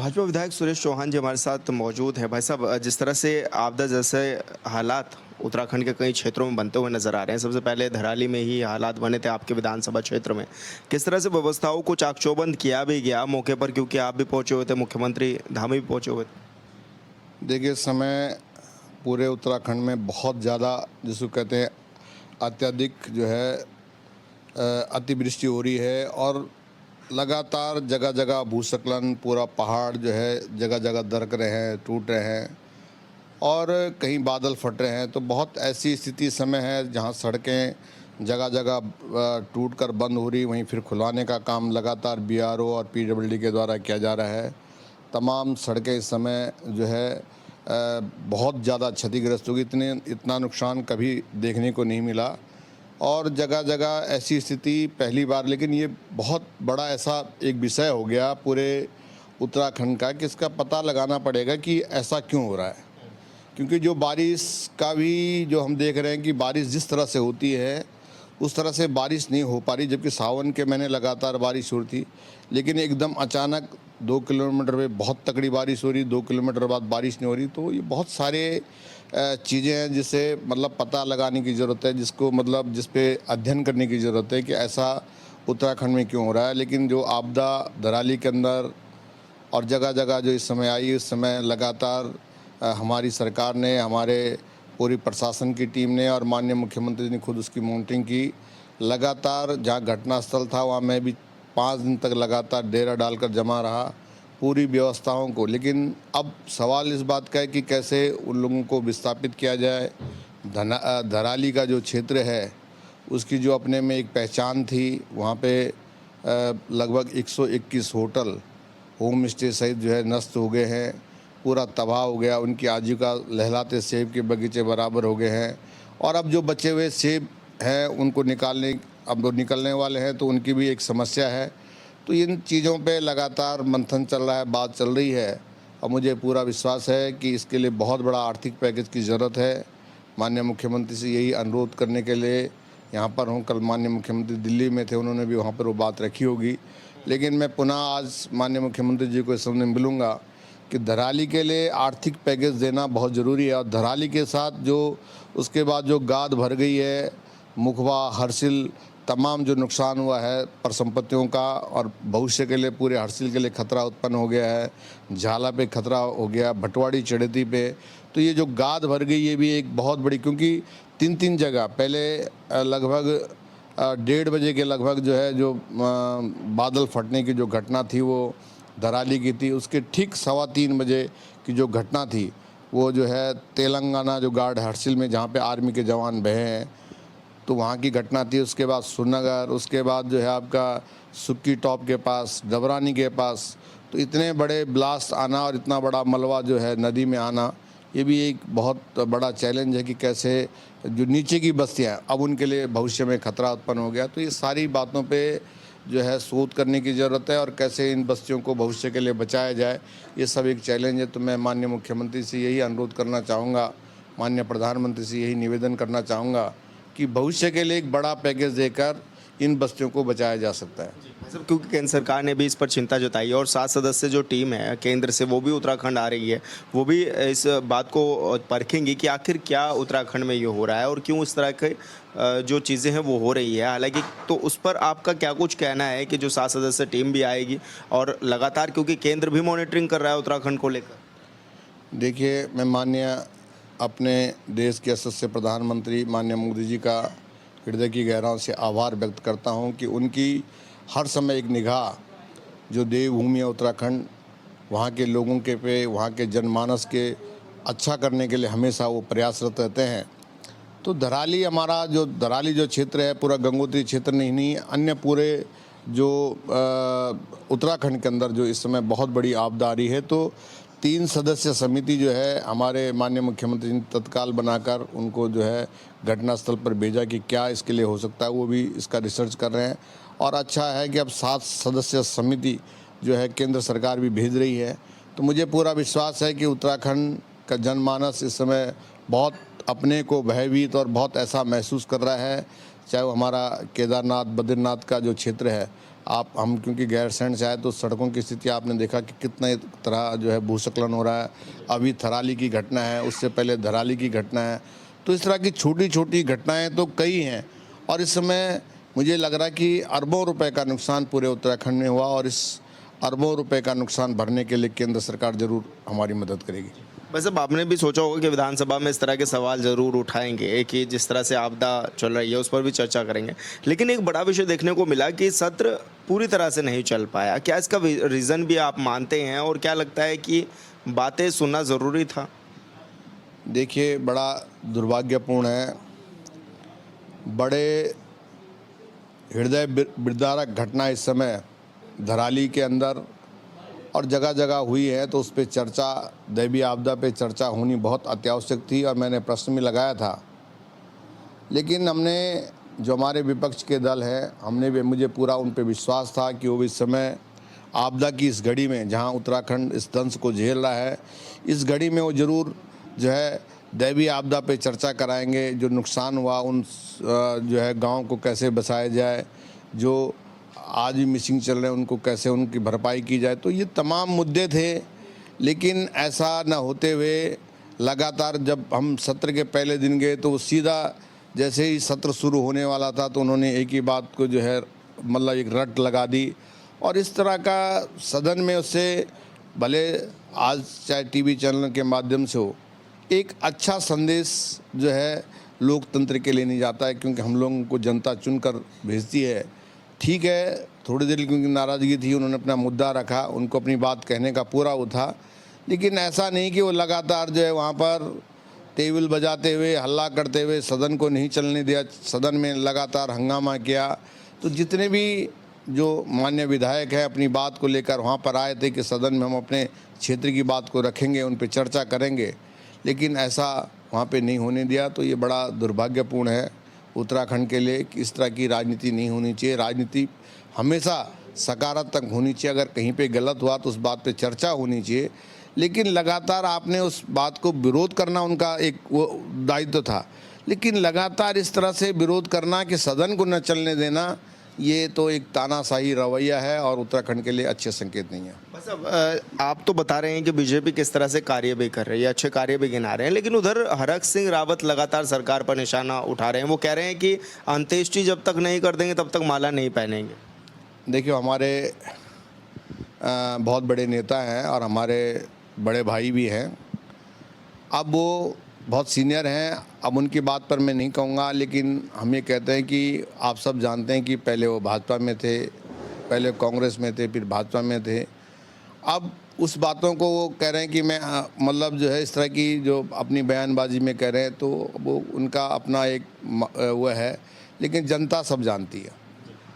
भाजपा विधायक सुरेश चौहान जी हमारे साथ मौजूद हैं। भाई साहब, जिस तरह से आपदा जैसे हालात उत्तराखंड के कई क्षेत्रों में बनते हुए नजर आ रहे हैं, सबसे पहले धराली में ही हालात बने थे आपके विधानसभा क्षेत्र में। किस तरह से व्यवस्थाओं को चाकचौबंद किया भी गया मौके पर, क्योंकि आप भी पहुंचे हुए थे, मुख्यमंत्री धामी भी पहुंचे हुए थे। देखिए, इस समय पूरे उत्तराखंड में बहुत ज़्यादा जिसको कहते हैं अत्यधिक जो है अतिवृष्टि हो रही है और लगातार जगह जगह भूस्खलन, पूरा पहाड़ जो है जगह जगह दरक रहे हैं, टूट रहे हैं और कहीं बादल फट रहे हैं। तो बहुत ऐसी स्थिति इस समय है जहां सड़कें जगह जगह टूट कर बंद हो रही, वहीं फिर खुलवाने का काम लगातार बीआरओ और पीडब्ल्यूडी के द्वारा किया जा रहा है। तमाम सड़कें इस समय जो है बहुत ज़्यादा क्षतिग्रस्त होगी। इतना नुकसान कभी देखने को नहीं मिला और जगह जगह ऐसी स्थिति पहली बार। लेकिन ये बहुत बड़ा ऐसा एक विषय हो गया पूरे उत्तराखंड का कि इसका पता लगाना पड़ेगा कि ऐसा क्यों हो रहा है। क्योंकि जो बारिश का भी जो हम देख रहे हैं कि बारिश जिस तरह से होती है उस तरह से बारिश नहीं हो पा रही, जबकि सावन के महीने लगातार बारिश हो रही थी। लेकिन एकदम अचानक 2 किलोमीटर में बहुत तगड़ी बारिश हो रही, 2 किलोमीटर बाद बारिश नहीं हो रही। तो ये बहुत सारे चीज़ें हैं जिसे मतलब पता लगाने की ज़रूरत है, जिसको मतलब जिस पे अध्ययन करने की ज़रूरत है कि ऐसा उत्तराखंड में क्यों हो रहा है। लेकिन जो आपदा धराली के अंदर और जगह जगह जो इस समय आई, उस समय लगातार हमारी सरकार ने, हमारे पूरी प्रशासन की टीम ने और माननीय मुख्यमंत्री ने खुद उसकी मॉनिटरिंग की। लगातार जहाँ घटनास्थल था वहाँ मैं भी 5 दिन तक लगातार डेरा डालकर जमा रहा पूरी व्यवस्थाओं को। लेकिन अब सवाल इस बात का है कि कैसे उन लोगों को विस्थापित किया जाए। धराली का जो क्षेत्र है उसकी जो अपने में एक पहचान थी, वहाँ पे लगभग 121 होटल, होम स्टे सहित जो है नष्ट हो गए हैं, पूरा तबाह हो गया। उनकी आजीविका लहलाते सेब के बगीचे बराबर हो गए हैं। और अब जो बचे हुए सेब हैं उनको अब वो निकलने वाले हैं, तो उनकी भी एक समस्या है। तो इन चीज़ों पे लगातार मंथन चल रहा है, बात चल रही है और मुझे पूरा विश्वास है कि इसके लिए बहुत बड़ा आर्थिक पैकेज की ज़रूरत है। माननीय मुख्यमंत्री से यही अनुरोध करने के लिए यहाँ पर हूँ। कल माननीय मुख्यमंत्री दिल्ली में थे, उन्होंने भी वहाँ पर वो बात रखी होगी। लेकिन मैं पुनः आज माननीय मुख्यमंत्री जी को इस समय मिलूँगा कि धराली के लिए आर्थिक पैकेज देना बहुत ज़रूरी है। और धराली के साथ जो उसके बाद जो गाद भर गई है, मुखबा, हरसिल, तमाम जो नुकसान हुआ है परिसंपत्तियों का और भविष्य के लिए पूरे हरसिल के लिए खतरा उत्पन्न हो गया है, झाला पे खतरा हो गया, भटवाड़ी चढ़ेती पे। तो ये जो गाद भर गई ये भी एक बहुत बड़ी, क्योंकि 3-3 जगह पहले लगभग 1:30 बजे के लगभग जो है जो बादल फटने की जो घटना थी वो धराली की थी। उसके ठीक 2:15 बजे की जो घटना थी वो जो है तेलंगाना जो गार्ड हरसिल में जहाँ पे आर्मी के जवान बहे हैं, तो वहाँ की घटना थी। उसके बाद श्रीनगर, उसके बाद जो है आपका सुक्की टॉप के पास, डबरानी के पास। तो इतने बड़े ब्लास्ट आना और इतना बड़ा मलबा जो है नदी में आना, ये भी एक बहुत बड़ा चैलेंज है कि कैसे जो नीचे की बस्तियाँ अब उनके लिए भविष्य में खतरा उत्पन्न हो गया। तो ये सारी बातों पे जो है शोध करने की ज़रूरत है और कैसे इन बस्तियों को भविष्य के लिए बचाया जाए, ये सब एक चैलेंज है। तो मैं माननीय मुख्यमंत्री से यही अनुरोध करना चाहूँगा, माननीय प्रधानमंत्री से यही निवेदन करना चाहूँगा कि भविष्य के लिए एक बड़ा पैकेज देकर इन बस्तियों को बचाया जा सकता है। सब क्योंकि केंद्र सरकार ने भी इस पर चिंता जताई है और 7 सदस्य जो टीम है केंद्र से वो भी उत्तराखंड आ रही है, वो भी इस बात को परखेंगी कि आखिर क्या उत्तराखंड में ये हो रहा है और क्यों इस तरह के जो चीज़ें हैं वो हो रही है। हालांकि तो उस पर आपका क्या कुछ कहना है कि जो 7 सदस्य टीम भी आएगी और लगातार, क्योंकि केंद्र भी मॉनिटरिंग कर रहा है उत्तराखंड को लेकर। देखिए, मैं माननीय अपने देश के यशस्वी प्रधानमंत्री माननीय मोदी जी का हृदय की गहराइयों से आभार व्यक्त करता हूं कि उनकी हर समय एक निगाह जो देवभूमि है उत्तराखंड, वहां के लोगों के पे, वहां के जनमानस के अच्छा करने के लिए हमेशा वो प्रयासरत रहते हैं। तो धराली जो क्षेत्र है पूरा गंगोत्री क्षेत्र नहीं, अन्य पूरे जो उत्तराखंड के अंदर जो इस समय बहुत बड़ी आपदा आ रही है, तो 3 सदस्य समिति जो है हमारे माननीय मुख्यमंत्री ने तत्काल बनाकर उनको जो है घटनास्थल पर भेजा कि क्या इसके लिए हो सकता है, वो भी इसका रिसर्च कर रहे हैं। और अच्छा है कि अब 7 सदस्य समिति जो है केंद्र सरकार भी भेज रही है। तो मुझे पूरा विश्वास है कि उत्तराखंड का जनमानस इस समय बहुत अपने को भयभीत और बहुत ऐसा महसूस कर रहा है चाहे वो हमारा केदारनाथ बद्रीनाथ का जो क्षेत्र है, हम क्योंकि गैरसैंण से आए तो सड़कों की स्थिति आपने देखा कि कितना तरह जो है भूस्खलन हो रहा है। अभी थराली की घटना है, उससे पहले धराली की घटना है। तो इस तरह की छोटी छोटी घटनाएं तो कई हैं और इस समय मुझे लग रहा है कि अरबों रुपए का नुकसान पूरे उत्तराखंड में हुआ और इस अरबों रुपए का नुकसान भरने के लिए केंद्र सरकार ज़रूर हमारी मदद करेगी। वैसे अब आपने भी सोचा होगा कि विधानसभा में इस तरह के सवाल ज़रूर उठाएंगे कि जिस तरह से आपदा चल रही है उस पर भी चर्चा करेंगे, लेकिन एक बड़ा विषय देखने को मिला कि सत्र पूरी तरह से नहीं चल पाया। क्या इसका रीज़न भी आप मानते हैं और क्या लगता है कि बातें सुनना ज़रूरी था? देखिए, बड़ा दुर्भाग्यपूर्ण है, बड़े हृदय विदारक घटना इस समय धराली के अंदर और जगह जगह हुई है, तो उस पर चर्चा, दैवीय आपदा पे चर्चा होनी बहुत अत्यावश्यक थी और मैंने प्रश्न भी लगाया था। लेकिन हमने, जो हमारे विपक्ष के दल हैं, हमने भी, मुझे पूरा उन पे विश्वास था कि वो इस समय आपदा की इस घड़ी में, जहां उत्तराखंड इस दंश को झेल रहा है, इस घड़ी में वो ज़रूर जो है दैवीय आपदा पे चर्चा कराएंगे। जो नुकसान हुआ उन जो है गाँव को कैसे बसाया जाए, जो आज भी मिसिंग चल रहे हैं उनको कैसे उनकी भरपाई की जाए, तो ये तमाम मुद्दे थे। लेकिन ऐसा न होते हुए लगातार जब हम सत्र के पहले दिन गए तो वो सीधा जैसे ही सत्र शुरू होने वाला था तो उन्होंने एक ही बात को जो है मतलब एक रट लगा दी और इस तरह का सदन में उससे, भले आज चाहे टीवी चैनल के माध्यम से हो, एक अच्छा संदेश जो है लोकतंत्र के लिए नहीं जाता है, क्योंकि हम लोगों को जनता चुनकर भेजती है। ठीक है, थोड़ी देर क्योंकि नाराज़गी थी, उन्होंने अपना मुद्दा रखा, उनको अपनी बात कहने का पूरा वो था, लेकिन ऐसा नहीं कि वो लगातार जो है वहाँ पर टेबल बजाते हुए, हल्ला करते हुए सदन को नहीं चलने दिया, सदन में लगातार हंगामा किया। तो जितने भी जो मान्य विधायक हैं अपनी बात को लेकर वहाँ पर आए थे कि सदन में हम अपने क्षेत्र की बात को रखेंगे, उन पर चर्चा करेंगे, लेकिन ऐसा वहाँ पे नहीं होने दिया। तो ये बड़ा दुर्भाग्यपूर्ण है उत्तराखंड के लिए कि इस तरह की राजनीति नहीं होनी चाहिए। राजनीति हमेशा सकारात्मक होनी चाहिए, अगर कहीं पे गलत हुआ तो उस बात पे चर्चा होनी चाहिए, लेकिन लगातार आपने उस बात को विरोध करना उनका एक वो दायित्व था, लेकिन लगातार इस तरह से विरोध करना कि सदन को न चलने देना, ये तो एक तानाशाही रवैया है और उत्तराखंड के लिए अच्छे संकेत नहीं है। बस अब आप तो बता रहे हैं कि बीजेपी किस तरह से कार्य भी कर रही है, अच्छे कार्य भी गिना रहे हैं, लेकिन उधर हरक सिंह रावत लगातार सरकार पर निशाना उठा रहे हैं। वो कह रहे हैं कि अंत्येष्टि जब तक नहीं कर देंगे तब तक माला नहीं पहनेंगे। देखिए, हमारे बहुत बड़े नेता हैं और हमारे बड़े भाई भी हैं। अब वो बहुत सीनियर हैं, अब उनकी बात पर मैं नहीं कहूँगा, लेकिन हम ये कहते हैं कि आप सब जानते हैं कि पहले वो भाजपा में थे, पहले कांग्रेस में थे, फिर भाजपा में थे। अब उस बातों को वो कह रहे हैं कि मैं मतलब जो है इस तरह की जो अपनी बयानबाजी में कह रहे हैं, तो वो उनका अपना एक वो है, लेकिन जनता सब जानती है।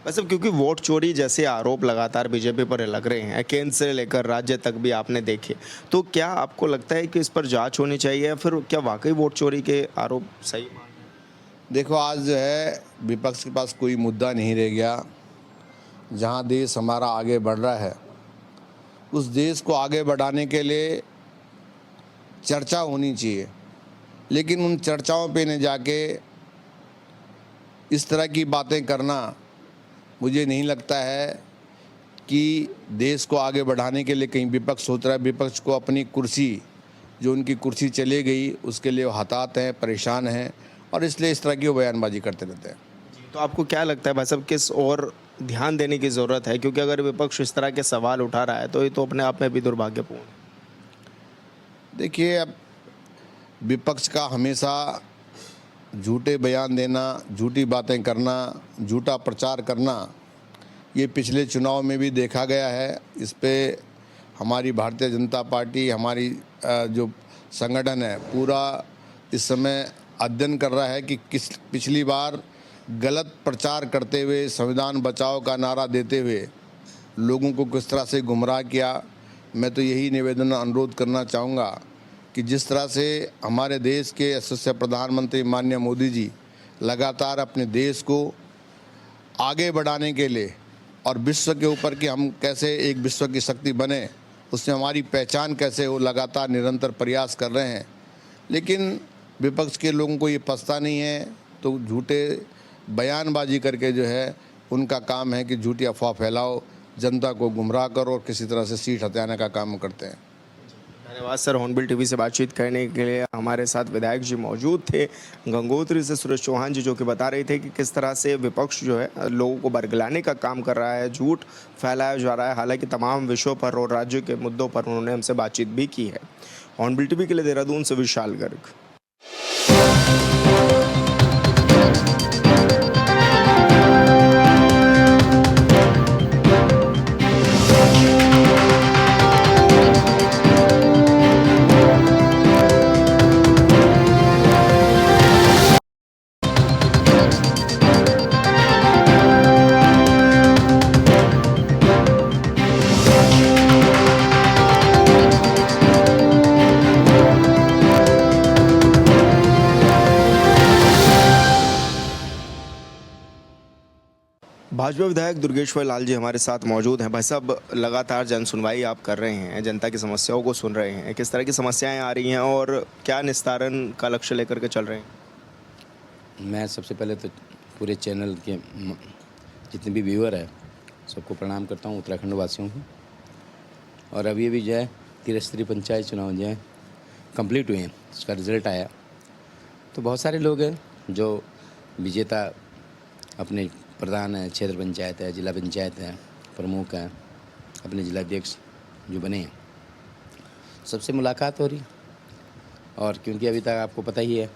वैसे क्योंकि वोट चोरी जैसे आरोप लगातार बीजेपी पर लग रहे हैं, केंद्र से लेकर राज्य तक भी आपने देखे, तो क्या आपको लगता है कि इस पर जांच होनी चाहिए या फिर क्या वाकई वोट चोरी के आरोप सही मान रहे हैं? देखो, आज जो है विपक्ष के पास कोई मुद्दा नहीं रह गया। जहां देश हमारा आगे बढ़ रहा है, उस देश को आगे बढ़ाने के लिए चर्चा होनी चाहिए, लेकिन उन चर्चाओं पे न जाके इस तरह की बातें करना, मुझे नहीं लगता है कि देश को आगे बढ़ाने के लिए कहीं विपक्ष सोच रहा है। विपक्ष को अपनी कुर्सी, जो उनकी कुर्सी चली गई, उसके लिए वो हताहत हैं, परेशान हैं और इसलिए इस तरह की वो बयानबाजी करते रहते हैं। तो आपको क्या लगता है भाई साहब, किस और ध्यान देने की ज़रूरत है? क्योंकि अगर विपक्ष इस तरह के सवाल उठा रहा है तो ये तो अपने आप में भी दुर्भाग्यपूर्ण है। देखिए, अब विपक्ष का हमेशा झूठे बयान देना, झूठी बातें करना, झूठा प्रचार करना, ये पिछले चुनाव में भी देखा गया है। इस पे हमारी भारतीय जनता पार्टी, हमारी जो संगठन है, पूरा इस समय अध्ययन कर रहा है कि किस पिछली बार गलत प्रचार करते हुए, संविधान बचाओ का नारा देते हुए लोगों को किस तरह से गुमराह किया। मैं तो यही निवेदन अनुरोध करना चाहूँगा कि जिस तरह से हमारे देश के यशस्वी प्रधानमंत्री माननीय मोदी जी लगातार अपने देश को आगे बढ़ाने के लिए और विश्व के ऊपर कि हम कैसे एक विश्व की शक्ति बने, उसमें हमारी पहचान कैसे हो, लगातार निरंतर प्रयास कर रहे हैं। लेकिन विपक्ष के लोगों को ये पछता नहीं है, तो झूठे बयानबाजी करके जो है उनका काम है कि झूठी अफवाह फैलाओ, जनता को गुमराह करो और किसी तरह से सीट हथियाने का काम करते हैं। धन्यवाद सर। हॉर्नबिल टीवी से बातचीत करने के लिए हमारे साथ विधायक जी मौजूद थे। गंगोत्री से सुरेश चौहान जी, जो कि बता रहे थे कि किस तरह से विपक्ष जो है लोगों को बरगलाने का काम कर रहा है, झूठ फैलाया जा रहा है। हालांकि तमाम विषयों पर और राज्य के मुद्दों पर उन्होंने हमसे बातचीत भी की है। हॉर्नबिल टीवी के लिए देहरादून से विशाल गर्ग। भाजपा विधायक दुर्गेश्वर लाल जी हमारे साथ मौजूद हैं। भाई साहब, लगातार जन सुनवाई आप कर रहे हैं, जनता की समस्याओं को सुन रहे हैं, किस तरह की समस्याएं आ रही हैं और क्या निस्तारण का लक्ष्य लेकर के चल रहे हैं? मैं सबसे पहले तो पूरे चैनल के जितने भी व्यूअर है सबको प्रणाम करता हूँ, उत्तराखंड वासियों को। और अभी जो है त्रिस्तरीय पंचायत चुनाव जो है कंप्लीट हुए हैं, उसका रिज़ल्ट आया तो बहुत सारे लोग हैं जो विजेता अपने प्रधान है, क्षेत्र पंचायत है, जिला पंचायत है, प्रमुख हैं, अपने जिलाध्यक्ष जो बने हैं, सबसे मुलाकात हो रही। और क्योंकि अभी तक आपको पता ही है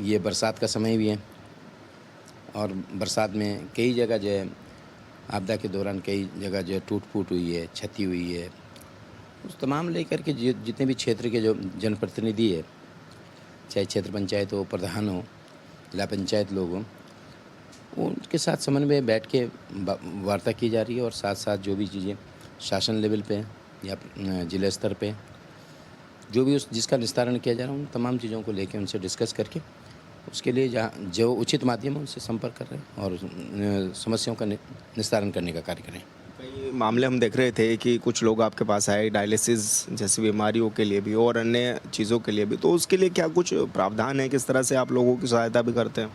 ये बरसात का समय भी है और बरसात में कई जगह जो है आपदा के दौरान कई जगह जो है टूट फूट हुई है, क्षति हुई है। उस तमाम लेकर के जितने भी क्षेत्र के जो जनप्रतिनिधि है, चाहे क्षेत्र पंचायत हो, प्रधान हो, जिला पंचायत लोग हों, उनके साथ समन्वय बैठ के वार्ता की जा रही है। और साथ साथ जो भी चीज़ें शासन लेवल पे या जिला स्तर पे जो भी जिसका निस्तारण किया जा रहा है, उन तमाम चीज़ों को लेकर उनसे डिस्कस करके उसके लिए जहाँ जो उचित माध्यम है उनसे संपर्क कर रहे हैं और समस्याओं का निस्तारण करने का कार्य करें। कई मामले हम देख रहे थे कि कुछ लोग आपके पास आए डायलिसिस जैसी बीमारियों के लिए भी और अन्य चीज़ों के लिए भी, तो उसके लिए क्या कुछ प्रावधान है? किस तरह से आप लोगों की सहायता भी करते हैं?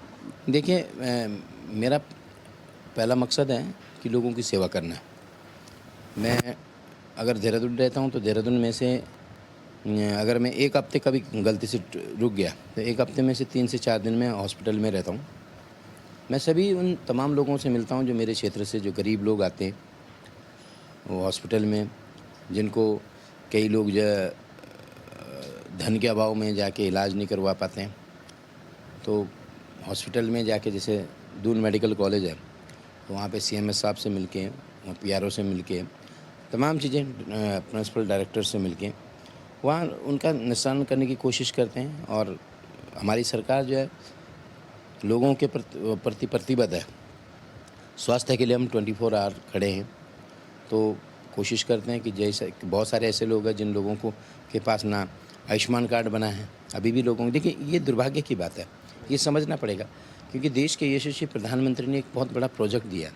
देखिए, मेरा पहला मकसद है कि लोगों की सेवा करना है। मैं अगर देहरादून रहता हूँ तो देहरादून में से अगर मैं एक हफ्ते कभी गलती से रुक गया तो एक हफ्ते में से 3 से 4 दिन में हॉस्पिटल में रहता हूँ। मैं सभी उन तमाम लोगों से मिलता हूँ जो मेरे क्षेत्र से जो गरीब लोग आते हैं वो हॉस्पिटल में, जिनको कई लोग जो धन के अभाव में जाके इलाज नहीं करवा पाते हैं, तो हॉस्पिटल में जाके जैसे दून मेडिकल कॉलेज है तो वहाँ पे CMS साहब से मिलके, PRO से मिलके, तमाम चीज़ें प्रिंसिपल डायरेक्टर से मिलके वहाँ उनका निस्तारण करने की कोशिश करते हैं। और हमारी सरकार जो है लोगों के प्रति प्रतिबद्ध है। स्वास्थ्य के लिए हम 24 आवर खड़े हैं। तो कोशिश करते हैं कि जैसे बहुत सारे ऐसे लोग हैं जिन लोगों को के पास ना आयुष्मान कार्ड बना है, अभी भी लोगों को, देखिए ये दुर्भाग्य की बात है, ये समझना पड़ेगा। क्योंकि देश के यशस्वी प्रधानमंत्री ने एक बहुत बड़ा प्रोजेक्ट दिया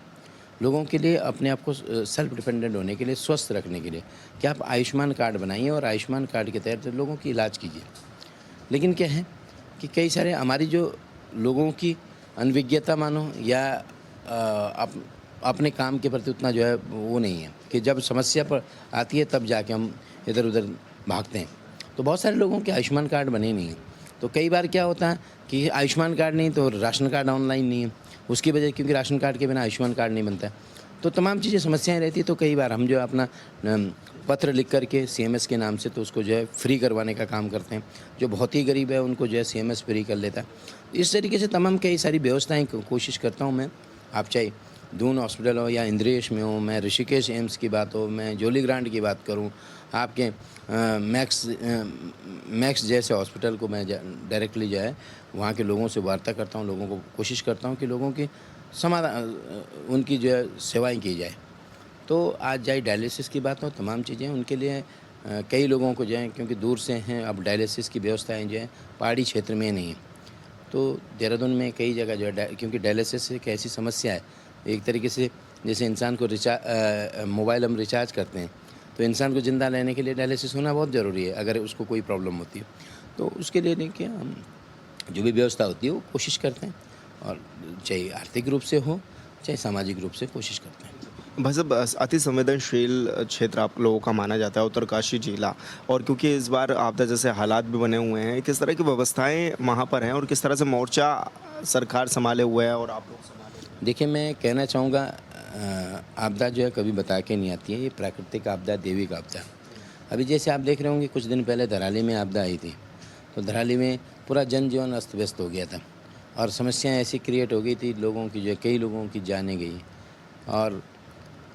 लोगों के लिए, अपने आप को सेल्फ डिपेंडेंट होने के लिए, स्वस्थ रखने के लिए, कि आप आयुष्मान कार्ड बनाइए और आयुष्मान कार्ड के तहत लोगों की इलाज कीजिए। लेकिन क्या है कि कई सारे हमारी जो लोगों की अनभिज्ञता मानो या अपने काम के प्रति उतना जो है वो नहीं है कि जब समस्या पर आती है तब जाके हम इधर उधर भागते हैं। तो बहुत सारे लोगों के आयुष्मान कार्ड बने नहीं हैं। तो कई बार क्या होता है कि आयुष्मान कार्ड नहीं तो राशन कार्ड ऑनलाइन नहीं है, उसकी वजह क्योंकि राशन कार्ड के बिना आयुष्मान कार्ड नहीं बनता है। तो तमाम चीज़ें समस्याएं रहती है। तो कई बार हम जो अपना पत्र लिख करके CMS के नाम से तो उसको जो है फ्री करवाने का काम करते हैं। जो बहुत ही गरीब है उनको जो है CMS फ्री कर लेता है। इस तरीके से तमाम कई सारी व्यवस्थाएँ कोशिश करता हूँ मैं। आप चाहे दून हॉस्पिटल हो या इंद्रेश में हो, मैं ऋषिकेश एम्स की बात हो, मैं जोली ग्रांट की बात करूं, आपके मैक्स जैसे हॉस्पिटल को मैं डायरेक्टली जो है वहाँ के लोगों से वार्ता करता हूं, लोगों को कोशिश करता हूं कि लोगों की समाधान उनकी जो है सेवाएं की जाए। तो आज चाहे डायलिसिस की बात हो, तमाम चीज़ें उनके लिए कई लोगों को जो है क्योंकि दूर से हैं, अब डायलिसिस की व्यवस्थाएँ जो है पहाड़ी क्षेत्र में नहीं है। तो देहरादून में कई जगह जो है क्योंकि डायलिसिस एक ऐसी समस्या है, एक तरीके से जैसे इंसान को मोबाइल हम रिचार्ज करते हैं तो इंसान को ज़िंदा रहने के लिए डायलिसिस होना बहुत ज़रूरी है अगर उसको कोई प्रॉब्लम होती है। तो उसके लिए देखिए हम जो भी व्यवस्था होती है वो कोशिश करते हैं और चाहे आर्थिक रूप से हो चाहे सामाजिक रूप से कोशिश करते हैं। भाई साहब, अति संवेदनशील क्षेत्र आप लोगों का माना जाता है उत्तरकाशी जिला, और क्योंकि इस बार आपदा जैसे हालात भी बने हुए हैं, किस तरह की व्यवस्थाएं वहाँ पर हैं और किस तरह से मोर्चा सरकार संभाले हुए है और आप लोग संभाले हुए देखिए, मैं कहना चाहूँगा आपदा जो है कभी बता के नहीं आती है, ये प्राकृतिक आपदा, दैविक आपदा। अभी जैसे आप देख रहे होंगे कुछ दिन पहले धराली में आपदा आई थी, तो धराली में पूरा जनजीवन अस्त व्यस्त हो गया था और समस्याएं ऐसी क्रिएट हो गई थी, लोगों की जो है कई लोगों की जानें गई। और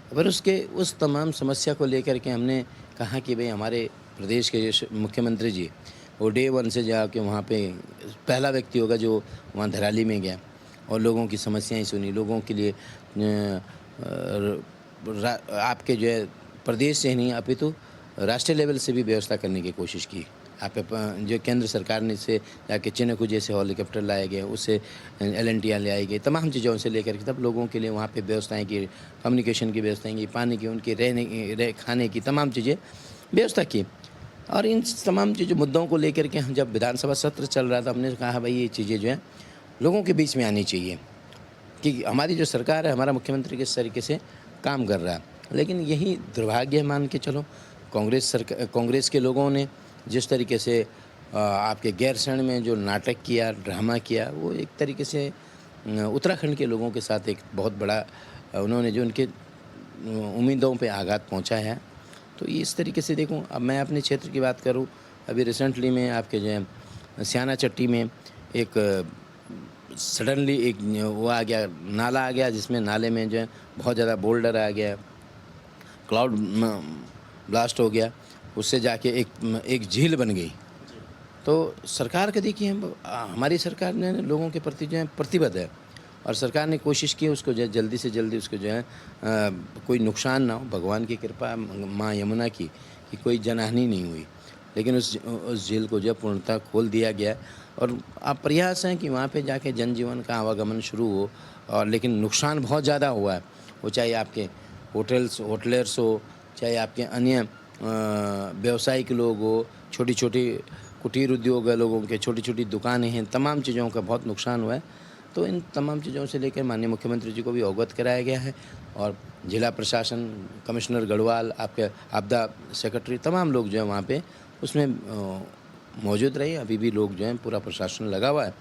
फिर उसके उस तमाम समस्या को लेकर के हमने कहा कि भाई हमारे प्रदेश के जो मुख्यमंत्री जी, वो डे वन से जाके वहाँ पे पहला व्यक्ति होगा जो वहाँ धराली में गया और लोगों की समस्याएं सुनी, लोगों के लिए आपके जो है प्रदेश से ही नहीं अपितु राष्ट्रीय लेवल से भी व्यवस्था करने की कोशिश की। आप जो केंद्र सरकार ने इससे जाके चिन्हकू जैसे हेलीकॉप्टर लाए गए, उससे LNTयाँ ले आई गई, तमाम चीज़ों से लेकर के तब लोगों के लिए वहाँ पे व्यवस्थाएं की, कम्युनिकेशन की व्यवस्थाएं की, पानी की, उनके खाने की तमाम चीज़ें व्यवस्था की। और इन तमाम चीज़ों मुद्दों को लेकर के हम जब विधानसभा सत्र चल रहा था, हमने कहा भाई ये चीज़ें जो हैं लोगों के बीच में आनी चाहिए कि हमारी जो सरकार है, हमारा मुख्यमंत्री किस तरीके से काम कर रहा है। लेकिन यही दुर्भाग्य है, मान के चलो, कांग्रेस के लोगों ने जिस तरीके से आपके गैरसैंण में जो नाटक किया, ड्रामा किया, वो एक तरीके से उत्तराखंड के लोगों के साथ एक बहुत बड़ा उन्होंने जो उनके उम्मीदों पे आघात पहुंचाया है। तो इस तरीके से देखूं, अब मैं अपने क्षेत्र की बात करूं, अभी रिसेंटली में आपके जो है सियाना चट्टी में एक सडनली एक वो आ गया, नाला आ गया, जिसमें नाले में जो है बहुत ज़्यादा बोल्डर आ गया, क्लाउड ब्लास्ट हो गया, उससे जाके एक झील बन गई। तो सरकार का देखिए, हमारी सरकार ने लोगों के प्रति जो है प्रतिबद्ध है और सरकार ने कोशिश की उसको जो है जल्दी से जल्दी उसको जो है कोई नुकसान ना हो। भगवान की कृपा, माँ यमुना की, कि कोई जनहानि नहीं हुई, लेकिन उस झील को जो पूर्णतः खोल दिया गया और अब प्रयास है कि वहाँ पे जाके जनजीवन का आवागमन शुरू हो। और लेकिन नुकसान बहुत ज़्यादा हुआ है, वो चाहे आपके होटलर्स हो, चाहे आपके अन्य व्यवसायिक लोग हो, छोटी छोटी कुटीर उद्योग है लोगों के, छोटी छोटी दुकानें हैं, तमाम चीज़ों का बहुत नुकसान हुआ है। तो इन तमाम चीज़ों से लेकर माननीय मुख्यमंत्री जी को भी अवगत कराया गया है और जिला प्रशासन, कमिश्नर गढ़वाल, आपके आपदा सेक्रेटरी, तमाम लोग जो है वहाँ पे उसमें मौजूद रहे। अभी भी लोग जो हैं, पूरा प्रशासन लगा हुआ है,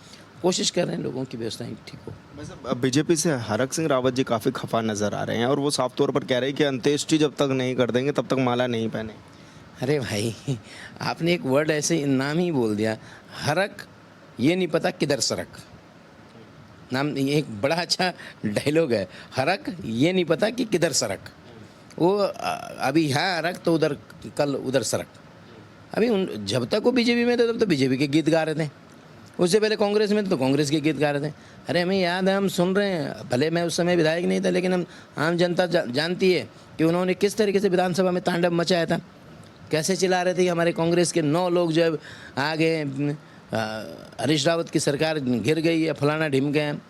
कोशिश कर रहे हैं लोगों की व्यवस्थाएं ठीक हो। बीजेपी से हरक सिंह रावत जी काफ़ी खफा नज़र आ रहे हैं और वो साफ तौर पर कह रहे हैं कि अंत्येष्टि जब तक नहीं कर देंगे तब तक माला नहीं पहने। अरे भाई, आपने एक वर्ड ऐसे नाम ही बोल दिया, हरक, ये नहीं पता किधर सरक। नाम एक बड़ा अच्छा डायलॉग है, हरक, ये नहीं पता कि किधर सरक। वो अभी है हरक तो उधर, कल उधर सरक। अभी जब तक वो बीजेपी में थे तब तो बीजेपी के गीत गा रहे थे, उससे पहले कांग्रेस में तो कांग्रेस के गीत गा रहे थे। अरे हमें याद है, हम सुन रहे हैं, भले मैं उस समय विधायक नहीं था, लेकिन हम आम जनता जानती है कि उन्होंने किस तरीके से विधानसभा में तांडव मचाया था, कैसे चिल्ला रहे थे कि हमारे कांग्रेस के 9 लोग जो है आ गए, हरीश रावत की सरकार गिर गई है, फलाना ढिमके हैं।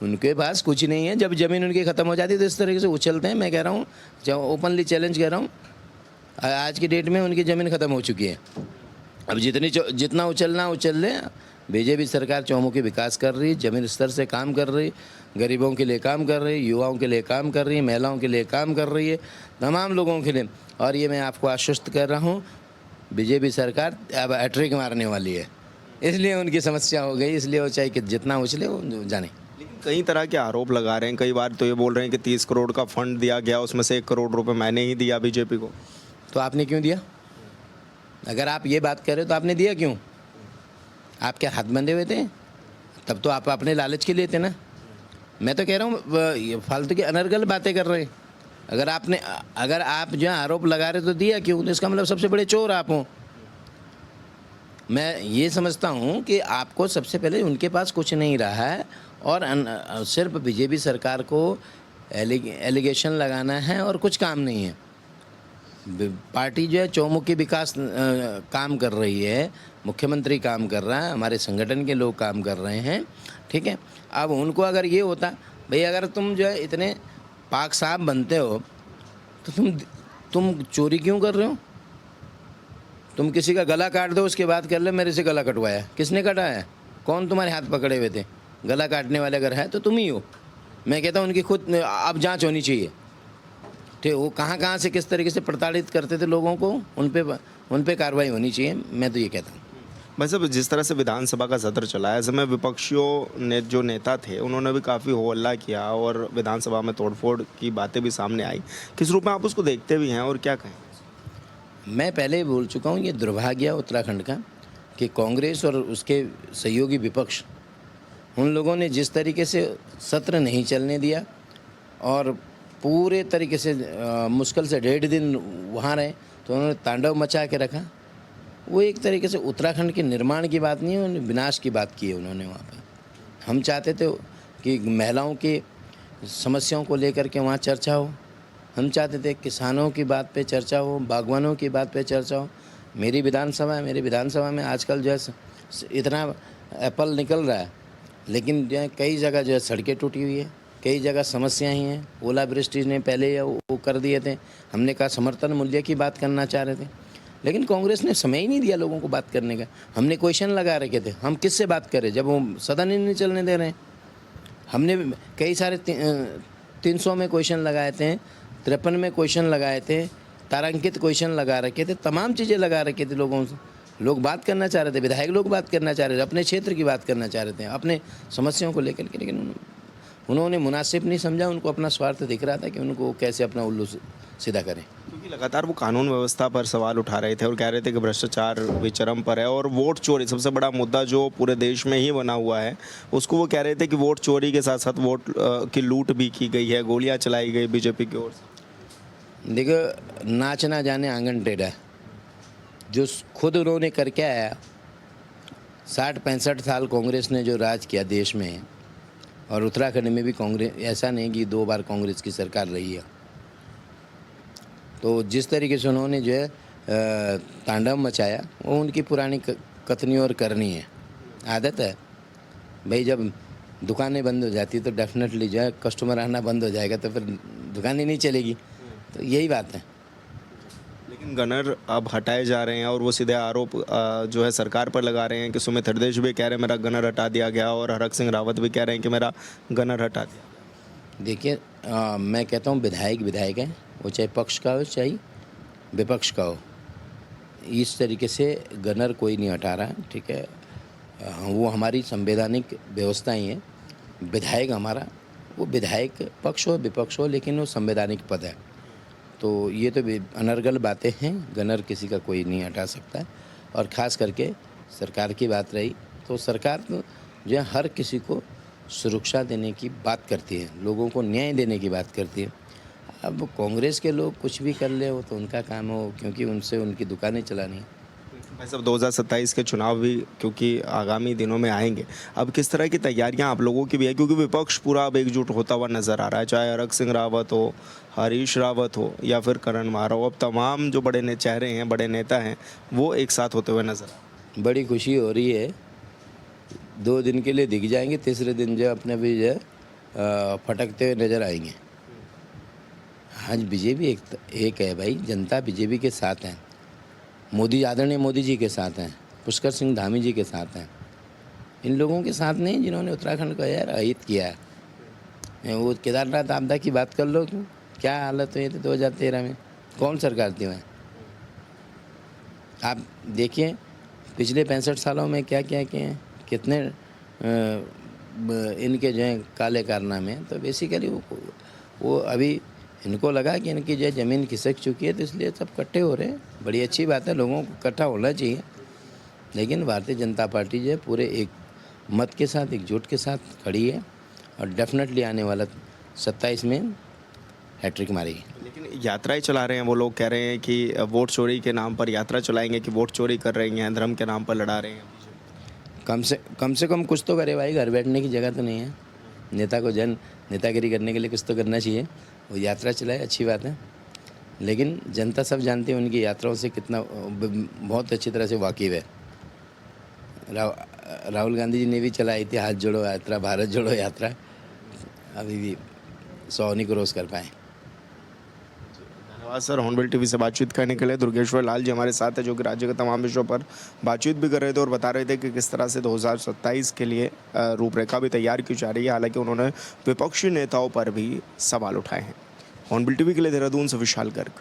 उनके पास कुछ नहीं है, जब ज़मीन उनकी ख़त्म हो जाती है तो इस तरीके से उछलते हैं। मैं कह रहा हूँ, जब ओपनली चैलेंज कह रहा हूँ, आज की डेट में उनकी ज़मीन ख़त्म हो चुकी है। अब जितना उछलना उछल ले। बीजेपी सरकार चौमुखी विकास कर रही, ज़मीन स्तर से काम कर रही, गरीबों के लिए काम कर रही, युवाओं के लिए काम कर रही है, महिलाओं के लिए काम कर रही है, तमाम लोगों के लिए। और ये मैं आपको आश्वस्त कर रहा हूँ, बीजेपी सरकार अब हैट्रिक मारने वाली है, इसलिए उनकी समस्या हो गई, इसलिए वो चाहे कि जितना उछले वो जाने। लेकिन कई तरह के आरोप लगा रहे हैं, कई बार तो ये बोल रहे हैं कि 30 करोड़ का फंड दिया गया, उसमें से 1 करोड़ रुपए मैंने ही दिया बीजेपी को। तो आपने क्यों दिया? अगर आप ये बात कर रहे हो तो आपने दिया क्यों? आप क्या हाथ बंधे हुए थे? तब तो आप अपने लालच के लिए थे ना। मैं तो कह रहा हूँ, फालतू की अनर्गल बातें कर रहे हैं। अगर आप जो आरोप लगा रहे तो दिया क्यों? तो इसका मतलब सबसे बड़े चोर आप हो। मैं ये समझता हूँ कि आपको सबसे पहले उनके पास कुछ नहीं रहा है और सिर्फ बीजेपी सरकार को एलिगेशन लगाना है और कुछ काम नहीं है। पार्टी जो है चौमुखी विकास काम कर रही है, मुख्यमंत्री काम कर रहा है, हमारे संगठन के लोग काम कर रहे हैं, ठीक है। अब उनको अगर ये होता, भाई अगर तुम जो है इतने पाक साहब बनते हो तो तुम चोरी क्यों कर रहे हो? तुम किसी का गला काट दो, उसके बाद कर ले मेरे से गला कटवाया, किसने कटाया? कौन तुम्हारे हाथ पकड़े हुए थे? गला काटने वाले अगर है तो तुम ही हो। मैं कहता हूँ उनकी खुद अब जांच होनी चाहिए। ठीक, वो कहाँ से किस तरीके से प्रताड़ित करते थे लोगों को, उन पे कार्रवाई होनी चाहिए। मैं तो ये कहता हूँ। भाई साहब, जिस तरह से विधानसभा का सत्र चला है, ऐसे में विपक्षियों ने जो नेता थे उन्होंने भी काफ़ी हो हल्ला किया और विधानसभा में तोड़फोड़ की बातें भी सामने आई। किस रूप में आप उसको देखते भी हैं और क्या कहें? मैं पहले ही बोल चुका हूँ, ये दुर्भाग्य है उत्तराखंड का कि कांग्रेस और उसके सहयोगी विपक्ष, उन लोगों ने जिस तरीके से सत्र नहीं चलने दिया और पूरे तरीके से मुश्किल से 1.5 दिन वहाँ रहे, तो उन्होंने तांडव मचा के रखा। वो एक तरीके से उत्तराखंड के निर्माण की बात नहीं है, उन्होंने विनाश की बात की है उन्होंने वहाँ पे। हम चाहते थे कि महिलाओं की समस्याओं को लेकर के वहाँ चर्चा हो, हम चाहते थे किसानों की बात पे चर्चा हो, बागवानों की बात पे चर्चा हो। मेरी विधानसभा है, मेरी विधानसभा में आजकल जो है इतना एप्पल निकल रहा है, लेकिन जो है कई जगह जो है सड़कें टूटी हुई है, कई जगह समस्याएं ही हैं। ओलावृष्टि ने पहले वो कर दिए थे। हमने कहा समर्थन मूल्य की बात करना चाह रहे थे, लेकिन कांग्रेस ने समय ही नहीं दिया लोगों को बात करने का। हमने क्वेश्चन लगा रखे थे, हम किससे बात करें जब वो सदन ही नहीं चलने दे रहे हैं। हमने कई सारे 300 में क्वेश्चन लगाए थे, 53 में क्वेश्चन लगाए थे, तारांकित क्वेश्चन लगा रखे थे, तमाम चीज़ें लगा रखी थी लोगों से। लोग बात करना चाह रहे थे, विधायक लोग बात करना चाह रहे थे, अपने क्षेत्र की बात करना चाह रहे थे, अपने समस्याओं को लेकर के, लेकिन उन्होंने मुनासिब नहीं समझा। उनको अपना स्वार्थ दिख रहा था कि उनको कैसे अपना उल्लू सीधा करें। क्योंकि लगातार वो कानून व्यवस्था पर सवाल उठा रहे थे और कह रहे थे कि भ्रष्टाचार भी चरम पर है और वोट चोरी सबसे बड़ा मुद्दा जो पूरे देश में ही बना हुआ है, उसको वो कह रहे थे कि वोट चोरी के साथ साथ वोट की लूट भी की गई है, गोलियां चलाई गई बीजेपी की ओर से। देखो, नाच ना जाने आंगन टेढ़ा, जो खुद उन्होंने करके आया। 60-65 साल कांग्रेस ने जो राज किया देश में, और उत्तराखंड में भी कांग्रेस, ऐसा नहीं कि 2 बार कांग्रेस की सरकार रही है। तो जिस तरीके से उन्होंने जो है तांडव मचाया, वो उनकी पुरानी कथनी और करनी है, आदत है। भाई जब दुकानें बंद हो जाती है तो डेफिनेटली जो है कस्टमर आना बंद हो जाएगा, तो फिर दुकान ही नहीं चलेगी। तो यही बात है। लेकिन गनर अब हटाए जा रहे हैं और वो सीधे आरोप जो है सरकार पर लगा रहे हैं कि सुमित हृदय भी कह रहे हैं मेरा गनर हटा दिया गया और हरक सिंह रावत भी कह रहे हैं कि मेरा गनर हटा दिया। देखिए, मैं कहता हूँ विधायक है, वो चाहे पक्ष का हो चाहे विपक्ष का हो। इस तरीके से गनर कोई नहीं हटा रहा है, ठीक है। वो हमारी संवैधानिक व्यवस्था ही है। विधायक हमारा, वो विधायक पक्ष हो विपक्ष हो, लेकिन वो संवैधानिक पद है। तो ये तो अनर्गल बातें हैं, गनर किसी का कोई नहीं हटा सकता है। और ख़ास करके सरकार की बात रही तो सरकार जो है हर किसी को सुरक्षा देने की बात करती है, लोगों को न्याय देने की बात करती है। अब कांग्रेस के लोग कुछ भी कर ले, वो तो उनका काम हो, क्योंकि उनसे उनकी दुकानें चलानी है। भाई साहब, 2027 के चुनाव भी क्योंकि आगामी दिनों में आएंगे, अब किस तरह की तैयारियां आप लोगों की भी है? क्योंकि विपक्ष पूरा अब एकजुट होता हुआ नजर आ रहा है, चाहे हरक सिंह रावत हो, हरीश रावत हो या फिर करण मारा हो। अब तमाम जो बड़े चेहरे हैं, बड़े नेता हैं, वो एक साथ होते हुए नजर आ रहे हैं। बड़ी खुशी हो रही है। 2 दिन के लिए दिख जाएंगे, तीसरे दिन जो अपने भी जो है फटकते हुए नजर आएंगे। आज बीजेपी एक है भाई, जनता बीजेपी के साथ है। मोदी, आदरणीय मोदी जी के साथ हैं, पुष्कर सिंह धामी जी के साथ हैं। इन लोगों के साथ नहीं जिन्होंने उत्तराखंड को यार अहित किया है। वो केदारनाथ आपदा की बात कर लो, क्या हालत हुई थी 2013 में, कौन सरकार थी वहाँ? आप देखिए पिछले 65 सालों में क्या क्या किए हैं, कितने इनके जो हैं काले कारनामे। तो बेसिकली वो अभी इनको लगा कि इनकी जो ज़मीन खिसक चुकी है, तो इसलिए सब इकट्ठे हो रहे हैं। बड़ी अच्छी बात है, लोगों को इकट्ठा होना चाहिए। लेकिन भारतीय जनता पार्टी जो है पूरे एक मत के साथ, एकजुट के साथ खड़ी है और डेफिनेटली आने वाला 27 में हैट्रिक मारेगी। लेकिन यात्राएं चला रहे हैं वो लोग, कह रहे हैं कि वोट चोरी के नाम पर यात्रा चलाएंगे, कि वोट चोरी कर रही हैं, धर्म के नाम पर लड़ा रहे हैं। कम से कम कुछ तो करे भाई, घर बैठने की जगह तो नहीं है। नेता को नेतागिरी करने के लिए कुछ तो करना चाहिए। वो यात्रा चलाए, अच्छी बात है, लेकिन जनता सब जानती है उनकी यात्राओं से कितना बहुत अच्छी तरह से वाकिफ़ है। राहुल गांधी जी ने भी चलाई थी हाथ जोड़ो यात्रा, भारत जोड़ो यात्रा, अभी भी 100 नहीं क्रॉस कर पाए। धन्यवाद सर, हॉर्नबिल टीवी से बातचीत करने के लिए। दुर्गेश्वर लाल जी हमारे साथ है, जो कि राज्य के तमाम विषयों पर बातचीत भी कर रहे थे और बता रहे थे कि किस तरह से 2027 के लिए रूपरेखा भी तैयार की जा रही है। हालांकि उन्होंने विपक्षी नेताओं पर भी सवाल उठाए हैं। हॉर्नबिल टीवी के लिए देहरादून से विशाल गर्ग।